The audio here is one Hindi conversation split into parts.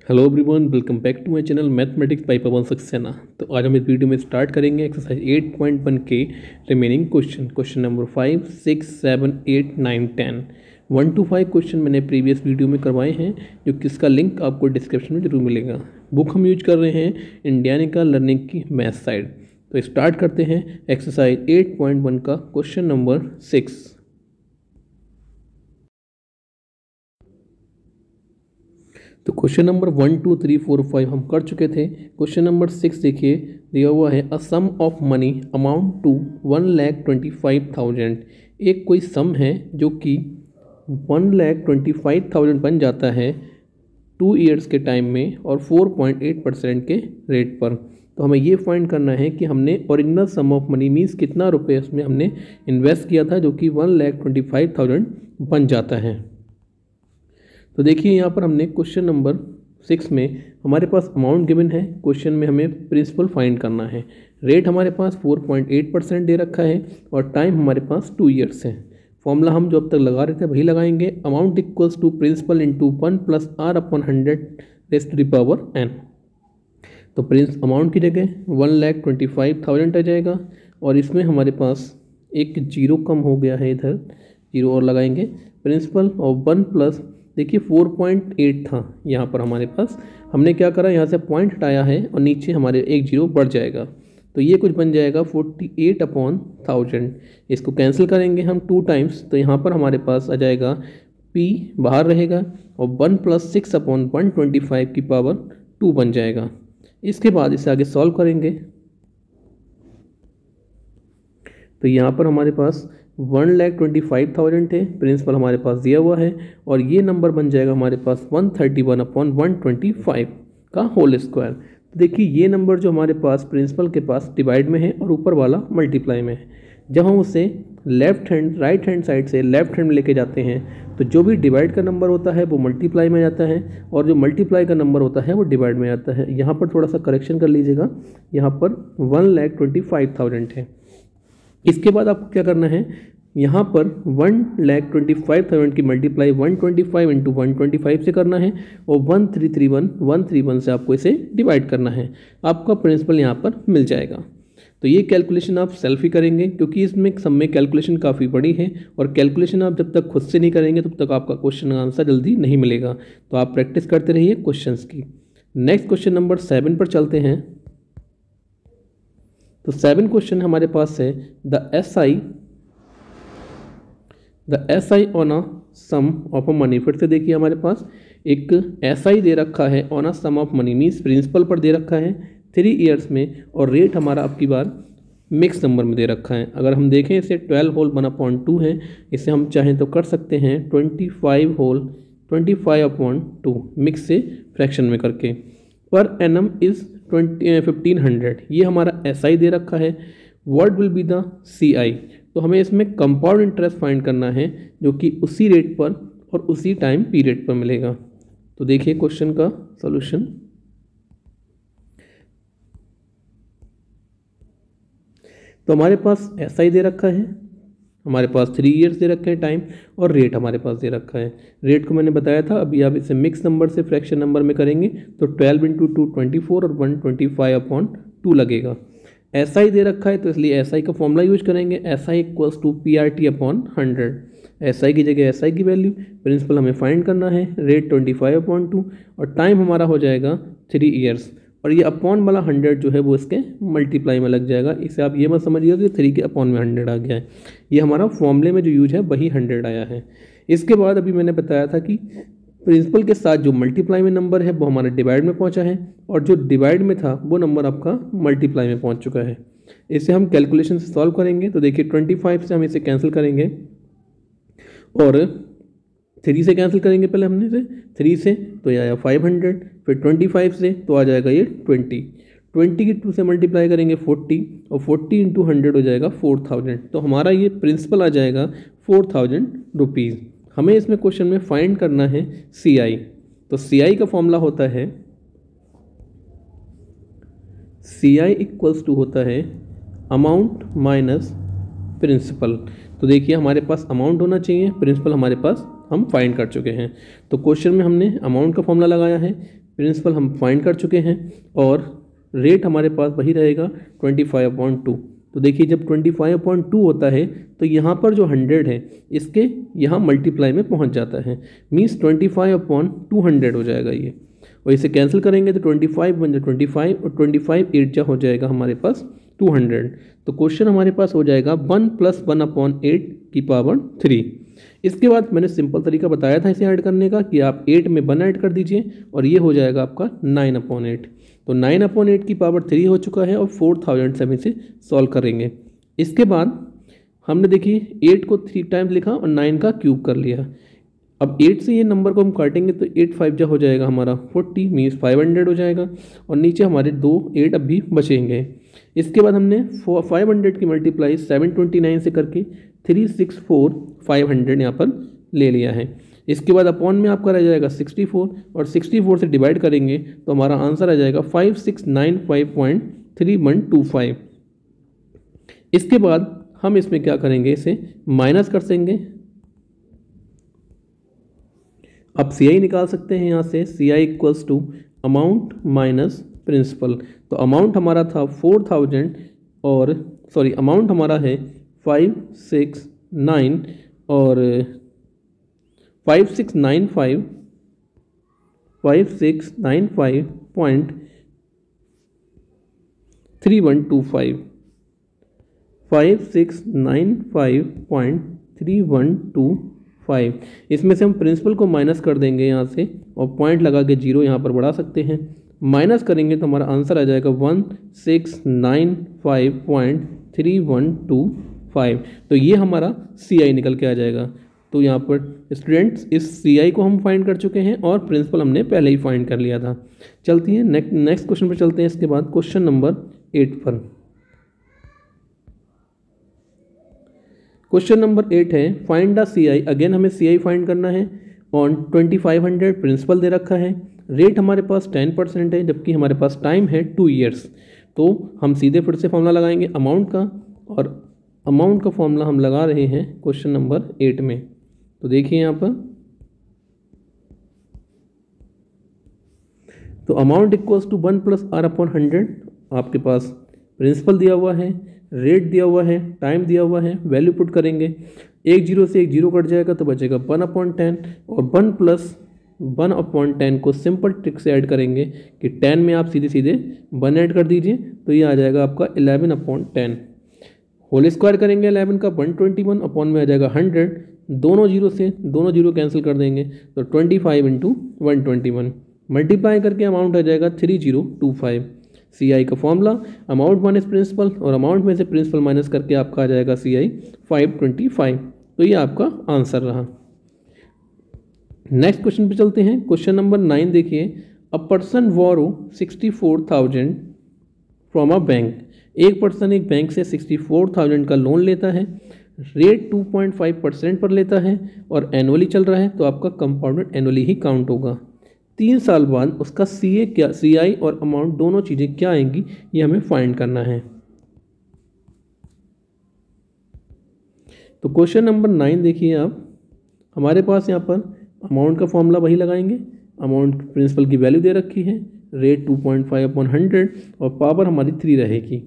Hello everyone, welcome back to my channel mathematics by Pawan Saxena. तो आज हम इस वीडियो में स्टार्ट करेंगे एक्सरसाइज 8.1 के remaining question number 5, 6, 7, 8, 9, 10 1 to 5 question मैंने प्रीवियस वीडियो में करवाए हैं, जो किसका लिंक आपको डिस्क्रिप्शन में जरूर मिलेगा। बुक हम यूज कर रहे हैं इंडियानिका लर्निंग की मैथ साइड। तो स्टार्ट करते हैं एक्सरसाइज 8.1 का क्वेश्चन नंबर 6। तो क्वेश्चन नंबर 1, 2, 3, 4, 5 हम कर चुके थे। क्वेश्चन नंबर 6 देखिए, दिया हुआ है अ sum of money amount to 1,25,000। एक कोई सम है जो कि 1,25,000 बन जाता है 2 ईयर्स के टाइम में और 4.8% के रेट पर। तो हमें ये फाइंड करना है कि हमने original sum of money means कितना रुपये उसमें हमने इन्वेस्ट किया था जो कि 1,25,000 बन जाता है। तो देखिए यहाँ पर हमने क्वेश्चन नंबर 6 में हमारे पास अमाउंट गिवन है, क्वेश्चन में हमें प्रिंसिपल फाइंड करना है। रेट हमारे पास 4.8% दे रखा है और टाइम हमारे पास 2 ईयर्स है। फॉर्मूला हम जो अब तक लगा रहे थे वही लगाएंगे, amount equals to principal into 1 + r/100 raised to the power n। तो प्रिंस अमाउंट की जगह 1,25,000 आ जाएगा और इसमें हमारे पास एक जीरो कम हो गया है, इधर जीरो और लगाएंगे। प्रिंसिपल और 1 प्लस देखिए 4.8 था यहाँ पर हमारे पास, हमने क्या करा यहाँ से पॉइंट हटाया है और नीचे हमारे एक जीरो बढ़ जाएगा। तो ये कुछ बन जाएगा 48/1000। इसको कैंसिल करेंगे हम 2 टाइम्स, तो यहाँ पर हमारे पास आ जाएगा p बाहर रहेगा और 1 + 6/125 की पावर 2 बन जाएगा। इसके बाद इसे आगे सॉल्व करेंगे तो यहाँ पर हमारे पास 1,25,000 थे, प्रिंसिपल हमारे पास दिया हुआ है और ये नंबर बन जाएगा हमारे पास 131/125 का होल स्क्वायर। तो देखिए ये नंबर जो हमारे पास प्रिंसिपल के पास डिवाइड में है और ऊपर वाला मल्टीप्लाई में है। जब हम उसे राइट हैंड साइड से लेफ्ट हैंड में लेके जाते हैं तो जो भी डिवाइड का नंबर होता है वो मल्टीप्लाई में जाता है और जो मल्टीप्लाई का नंबर होता है वो डिवाइड में आता है। यहाँ पर थोड़ा सा करेक्शन कर लीजिएगा, यहाँ पर 1,25,000 है। इसके बाद आपको क्या करना है, यहाँ पर 1,25,000 की मल्टीप्लाई 125 × 125 से करना है और 1,331 से आपको इसे डिवाइड करना है। आपका प्रिंसिपल यहाँ पर मिल जाएगा। तो ये कैलकुलेशन आप सेल्फ ही करेंगे क्योंकि इसमें सम में कैलकुलेशन काफ़ी बड़ी है और कैलकुलेशन आप जब तक खुद से नहीं करेंगे तब तक आपका क्वेश्चन का आंसर जल्दी नहीं मिलेगा। तो आप प्रैक्टिस करते रहिए क्वेश्चंस की। नेक्स्ट क्वेश्चन नंबर 7 पर चलते हैं। तो 7 क्वेश्चन हमारे पास है the SI on a sum of a money. फिर से देखिए हमारे पास एक SI दे रखा है on a sum of money means principal पर दे रखा है 3 ईयर्स में और रेट हमारा अब की बार मिक्स नंबर में दे रखा है। अगर हम देखें इसे 12 होल 1/2 है, इसे हम चाहें तो कर सकते हैं 25 होल 25/2 मिक्स से फ्रैक्शन में करके। पर एनम इज़ 1500, ये हमारा SI दे रखा है। What will be the CI? तो हमें इसमें कंपाउंड इंटरेस्ट फाइंड करना है जो कि उसी रेट पर और उसी टाइम पीरियड पर मिलेगा। तो देखिए क्वेश्चन का सॉल्यूशन। तो हमारे पास SI दे रखा है, हमारे पास 3 ईयर्स दे रखे हैं टाइम और रेट हमारे पास दे रखा है। रेट को मैंने बताया था, अभी आप इसे मिक्स नंबर से फ्रैक्शन नंबर में करेंगे तो 12 × 2 24 और 125/2 लगेगा। SI दे रखा है तो इसलिए SI का फॉर्मूला यूज करेंगे, SI = PRT/100। SI की जगह SI की वैल्यू, प्रिंसिपल हमें फाइंड करना है, रेट 25/2 और टाइम हमारा हो जाएगा 3 ईयर्स और ये अपॉन वाला 100 जो है वो इसके मल्टीप्लाई में लग जाएगा। इसे आप ये मत समझिएगा कि 3 के अपॉन में 100 आ गया है, ये हमारा फॉर्मूले में जो यूज है वही 100 आया है। इसके बाद अभी मैंने बताया था कि प्रिंसिपल के साथ जो मल्टीप्लाई में नंबर है वो हमारा डिवाइड में पहुंचा है और जो डिवाइड में था वो नंबर आपका मल्टीप्लाई में पहुंच चुका है। इसे हम कैलकुलेशन से सॉल्व करेंगे तो देखिए 25 से हम इसे कैंसिल करेंगे और 3 से कैंसिल करेंगे, पहले हमने से 3 से तो ये आया 500, फिर 25 से तो आ जाएगा ये 20 की 2 से मल्टीप्लाई करेंगे 40 और 40 × 100 हो जाएगा 4000। तो हमारा ये प्रिंसिपल आ जाएगा 4000 रुपीज़। हमें इसमें क्वेश्चन में फाइंड करना है CI। तो CI का फॉर्मूला होता है, CI = होता है अमाउंट माइनस प्रिंसिपल। तो देखिए हमारे पास अमाउंट होना चाहिए, प्रिंसिपल हमारे पास हम फाइंड कर चुके हैं। तो क्वेश्चन में हमने अमाउंट का फॉर्मूला लगाया है प्रिंसिपल हम फाइंड कर चुके हैं और रेट हमारे पास वही रहेगा 25/2। तो देखिए जब 25/2 होता है तो यहाँ पर जो 100 है इसके यहाँ मल्टीप्लाई में पहुँच जाता है, मीन्स 25/200 हो जाएगा ये। और इसे कैंसिल करेंगे तो 25 बन जाए 25 और 25 8 जा हो जाएगा हमारे पास 200। तो क्वेश्चन हमारे पास हो जाएगा 1 + 1/8 की पावर 3। इसके बाद मैंने सिंपल तरीका बताया था इसे ऐड करने का कि आप 8 में 1 ऐड कर दीजिए और ये हो जाएगा आपका 9/8। तो 9/8 की पावर 3 हो चुका है और 4000 से हम इसे सॉल्व करेंगे। इसके बाद हमने देखिए 8 को 3 टाइम्स लिखा और 9 का क्यूब कर लिया। अब 8 से ये नंबर को हम काटेंगे तो 8 5 जा हो जाएगा हमारा 40, मीन्स 500 हो जाएगा और नीचे हमारे 2 8 अब भी बचेंगे। इसके बाद हमने 500 की मल्टीप्लाई 729 से करके 364,500 यहाँ पर ले लिया है। इसके बाद अपॉन में आपका रह जाएगा 64 और 64 से डिवाइड करेंगे तो हमारा आंसर आ जाएगा 5695.3125। इसके बाद हम इसमें क्या करेंगे, इसे माइनस कर देंगे। अब CI निकाल सकते हैं यहाँ से, CI = अमाउंट माइनस प्रिंसिपल। तो अमाउंट हमारा था 4000 और अमाउंट हमारा है 569 और 5695.3125 5695.3125। इसमें से हम प्रिंसिपल को माइनस कर देंगे यहाँ से और पॉइंट लगा के 0 यहाँ पर बढ़ा सकते हैं। माइनस करेंगे तो हमारा आंसर आ जाएगा 1695.3125। तो ये हमारा CI निकल के आ जाएगा। तो यहाँ पर स्टूडेंट्स इस CI को हम फाइंड कर चुके हैं और प्रिंसिपल हमने पहले ही फाइंड कर लिया था। चलती है नेक्स्ट क्वेश्चन पर चलते हैं। इसके बाद क्वेश्चन नंबर 8 पर। क्वेश्चन नंबर 8 है फाइंड द CI। अगेन हमें CI फाइंड करना है ऑन 2500। प्रिंसिपल दे रखा है, रेट हमारे पास 10% है जबकि हमारे पास टाइम है 2 ईयर्स। तो हम सीधे फिर से फॉर्मूला लगाएंगे अमाउंट का, और अमाउंट का फॉर्मूला हम लगा रहे हैं क्वेश्चन नंबर 8 में। तो देखिए यहाँ पर, तो अमाउंट इक्वल्स टू 1 + R/100। आपके पास प्रिंसिपल दिया हुआ है, रेट दिया हुआ है, टाइम दिया हुआ है, वैल्यू पुट करेंगे। एक 0 से एक 0 कट जाएगा तो बचेगा 1/10 और 1 + 1/10 को सिंपल ट्रिक से ऐड करेंगे कि 10 में आप सीधे सीधे 1 ऐड कर दीजिए तो ये आ जाएगा आपका 11/10। होल स्क्वायर करेंगे 11 का 121 अपॉन में आ जाएगा 100। दोनों 0 कैंसिल कर देंगे तो 25 × 121 मल्टीप्लाई करके अमाउंट आ जाएगा 3025। CI का फॉर्मूला अमाउंट माइनस प्रिंसिपल और अमाउंट में से प्रिंसिपल माइनस करके आपका आ जाएगा CI 525। तो ये आपका आंसर रहा। नेक्स्ट क्वेश्चन पे चलते हैं। क्वेश्चन नंबर 9 देखिए, a person borrow 64,000 from a bank. एक पर्सन एक बैंक से 64,000 का लोन लेता है, रेट 2.5% पर लेता है और एनुअली चल रहा है, तो आपका कंपाउंडेड एनुअली ही काउंट होगा। 3 साल बाद उसका CI और अमाउंट दोनों चीज़ें क्या आएंगी ये हमें फाइंड करना है। तो क्वेश्चन नंबर 9 देखिए आप, हमारे पास यहाँ पर अमाउंट का फॉर्मूला वही लगाएंगे। अमाउंट प्रिंसिपल की वैल्यू दे रखी है, रेट 2.5/100 और पावर हमारी 3 रहेगी।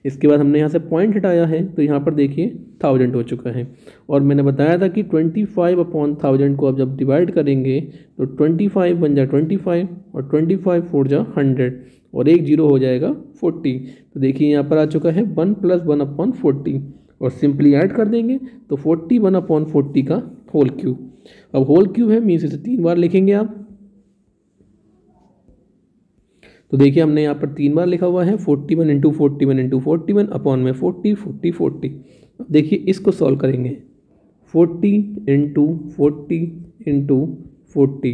इसके बाद हमने यहाँ से पॉइंट हटाया है तो यहाँ पर देखिए 1000 हो चुका है और मैंने बताया था कि 25/1000 को आप जब डिवाइड करेंगे तो 25 बन जाए 25 और 25 4 जा 100 और एक 0 हो जाएगा 40। तो देखिए यहाँ पर आ चुका है 1 + 1/40 और सिंपली ऐड कर देंगे तो 41/40 का होल क्यूब। अब होल क्यूब है मीन्स इसे 3 बार लिखेंगे आप। तो देखिए हमने यहाँ पर 3 बार लिखा हुआ है 41 × 41 × 41 अपॉन में 40 40 40। अब देखिए इसको सॉल्व करेंगे 40 × 40 × 40।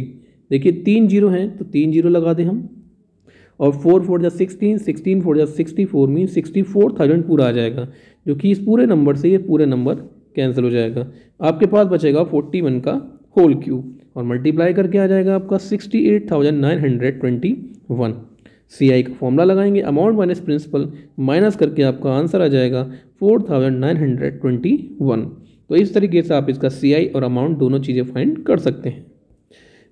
देखिए 3 0 हैं तो 3 0 लगा दें हम और 4 4 जा 16 16 4 जा 64 मीन 64,000 पूरा आ जाएगा, जो कि इस पूरे नंबर से ये पूरे नंबर कैंसिल हो जाएगा। आपके पास बचेगा 41 का होल क्यूब और मल्टीप्लाई करके आ जाएगा आपका 68,921। CI का फॉर्मूला लगाएंगे अमाउंट माइनस प्रिंसिपल माइनस करके आपका आंसर आ जाएगा 4,921। तो इस तरीके से आप इसका CI और अमाउंट दोनों चीज़ें फाइंड कर सकते हैं।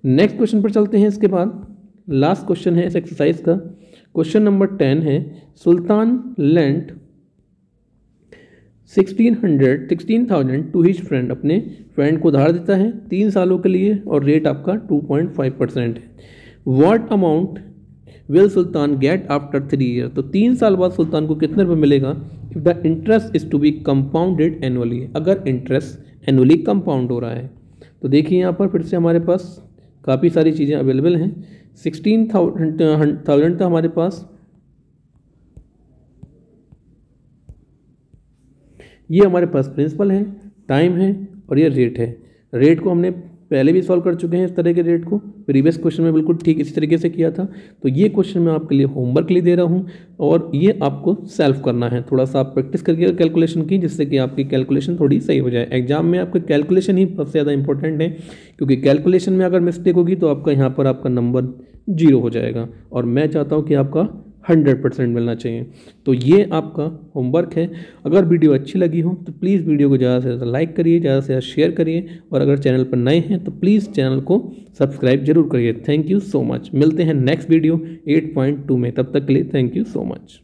नेक्स्ट क्वेश्चन पर चलते हैं। इसके बाद लास्ट क्वेश्चन है इस एक्सरसाइज का। क्वेश्चन नंबर 10 है, सुल्तान लेंट 16,000 टू हिज फ्रेंड, अपने फ्रेंड को उधार देता है 3 सालों के लिए और रेट आपका 2.5% है। What amount will Sultan get after 3 year, तो 3 साल बाद सुल्तान को कितने रुपये मिलेगा if the interest is to be compounded annually, अगर इंटरेस्ट एनुअली कंपाउंड हो रहा है। तो देखिए यहाँ पर फिर से हमारे पास काफ़ी सारी चीज़ें अवेलेबल हैं। 16,000 था हमारे पास, ये हमारे पास प्रिंसिपल है, टाइम है और ये रेट है। रेट को हमने पहले भी सॉल्व कर चुके हैं, इस तरह के रेट को प्रीवियस क्वेश्चन में बिल्कुल ठीक इसी तरीके से किया था। तो ये क्वेश्चन मैं आपके लिए होमवर्क के लिए दे रहा हूँ और ये आपको सेल्फ करना है। थोड़ा सा आप प्रैक्टिस करके कैलकुलेशन की, जिससे कि आपकी कैलकुलेशन थोड़ी सही हो जाए। एग्जाम में आपकी कैलकुलेशन ही सबसे ज़्यादा इंपॉर्टेंट है, क्योंकि कैलकुलेशन में अगर मिस्टेक होगी तो आपका यहाँ पर आपका नंबर 0 हो जाएगा और मैं चाहता हूँ कि आपका 100% मिलना चाहिए। तो ये आपका होमवर्क है। अगर वीडियो अच्छी लगी हो तो प्लीज़ वीडियो को ज़्यादा से ज़्यादा लाइक करिए, ज़्यादा से ज़्यादा शेयर करिए और अगर चैनल पर नए हैं तो प्लीज़ चैनल को सब्सक्राइब जरूर करिए। Thank you so much. मिलते हैं नेक्स्ट वीडियो 8.2 में, तब तक के लिए थैंक यू सो मच।